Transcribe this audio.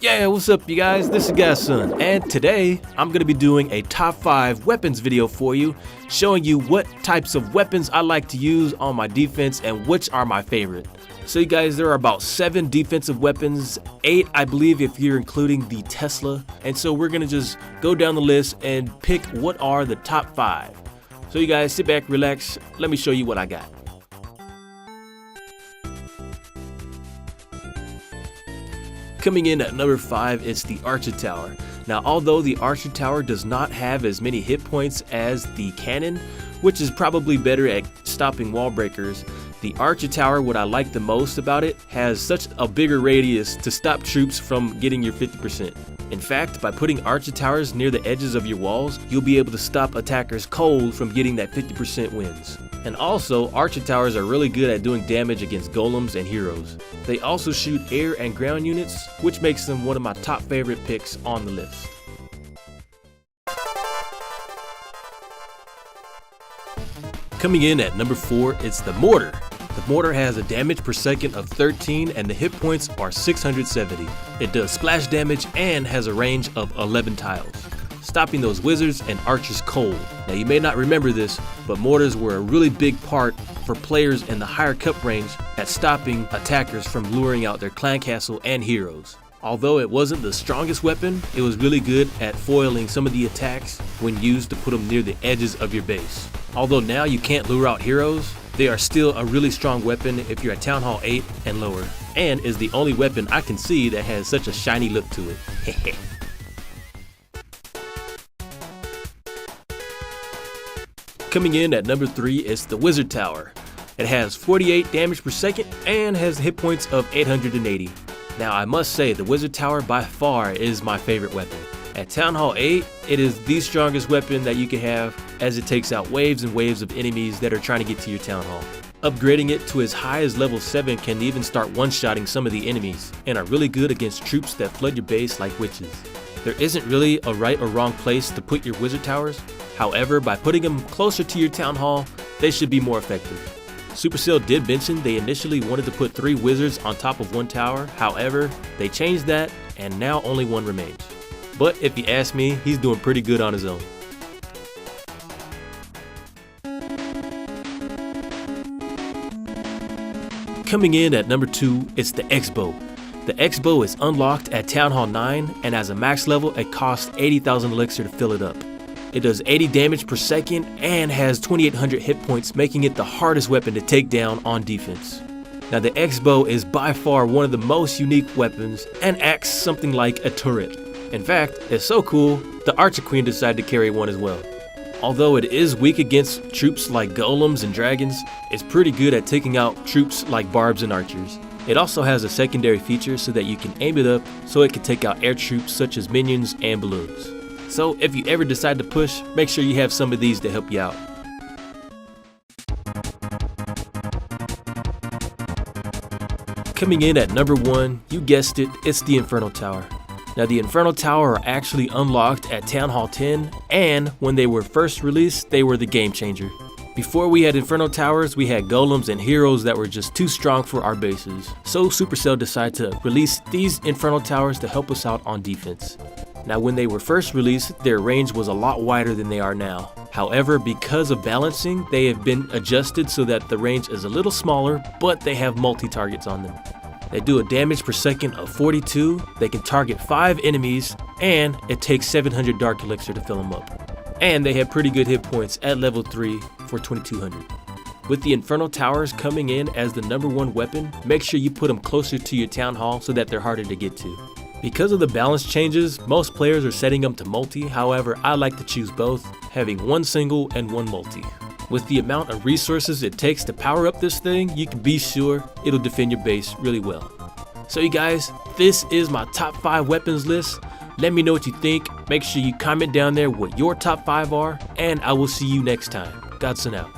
Yeah, what's up you guys? This is Godson, and today I'm going to be doing a top 5 weapons video for you, showing you what types of weapons I like to use on my defense and which are my favorite. So you guys, there are about 7 defensive weapons, 8 I believe if you're including the Tesla, and so we're going to just go down the list and pick what are the top 5. So you guys sit back, relax, let me show you what I got. Coming in at number 5, it's the Archer Tower. Now, although the Archer Tower does not have as many hit points as the cannon, which is probably better at stopping wall breakers, the Archer Tower, what I like the most about it, has such a bigger radius to stop troops from getting your 50%. In fact, by putting Archer Towers near the edges of your walls, you'll be able to stop attackers cold from getting that 50% wins. And also, Archer Towers are really good at doing damage against golems and heroes. They also shoot air and ground units, which makes them one of my top favorite picks on the list. Coming in at number 4, it's the Mortar. The Mortar has a damage per second of 13 and the hit points are 670. It does splash damage and has a range of 11 tiles, stopping those wizards and archers cold. Now you may not remember this, but mortars were a really big part for players in the higher cup range at stopping attackers from luring out their clan castle and heroes. Although it wasn't the strongest weapon, it was really good at foiling some of the attacks when used to put them near the edges of your base. Although now you can't lure out heroes, they are still a really strong weapon if you're at Town Hall 8 and lower, and is the only weapon I can see that has such a shiny look to it. Coming in at number 3 is the Wizard Tower. It has 48 damage per second and has hit points of 880. Now I must say the Wizard Tower by far is my favorite weapon. At Town Hall 8, it is the strongest weapon that you can have, as it takes out waves and waves of enemies that are trying to get to your Town Hall. Upgrading it to as high as level 7 can even start one-shotting some of the enemies, and are really good against troops that flood your base like witches. There isn't really a right or wrong place to put your Wizard Towers. However, by putting them closer to your Town Hall, they should be more effective. Supercell did mention they initially wanted to put 3 wizards on top of 1 tower, however, they changed that and now only 1 remains. But if you ask me, he's doing pretty good on his own. Coming in at number 2, it's the X-Bow. The X-Bow is unlocked at Town Hall 9, and as a max level, it costs 80,000 elixir to fill it up. It does 80 damage per second and has 2,800 hit points, making it the hardest weapon to take down on defense. Now the X-Bow is by far one of the most unique weapons and acts something like a turret. In fact, it's so cool, the Archer Queen decided to carry one as well. Although it is weak against troops like golems and dragons, it's pretty good at taking out troops like barbs and archers. It also has a secondary feature so that you can aim it up so it can take out air troops such as minions and balloons. So if you ever decide to push, make sure you have some of these to help you out. Coming in at number 1, you guessed it, it's the Inferno Tower. Now the Inferno Tower are actually unlocked at Town Hall 10, and when they were first released, they were the game changer. Before we had Inferno Towers, we had golems and heroes that were just too strong for our bases. So Supercell decided to release these Inferno Towers to help us out on defense. Now when they were first released, their range was a lot wider than they are now. However, because of balancing, they have been adjusted so that the range is a little smaller, but they have multi-targets on them. They do a damage per second of 42, they can target 5 enemies, and it takes 700 dark elixir to fill them up. And they have pretty good hit points at level 3 for 2200. With the Inferno Towers coming in as the number 1 weapon, make sure you put them closer to your Town Hall so that they're harder to get to. Because of the balance changes, most players are setting them to multi, however I like to choose both, having 1 single and 1 multi. With the amount of resources it takes to power up this thing, you can be sure it'll defend your base really well. So you guys, this is my top 5 weapons list. Let me know what you think. Make sure you comment down there what your top 5 are, and I will see you next time. Godson out.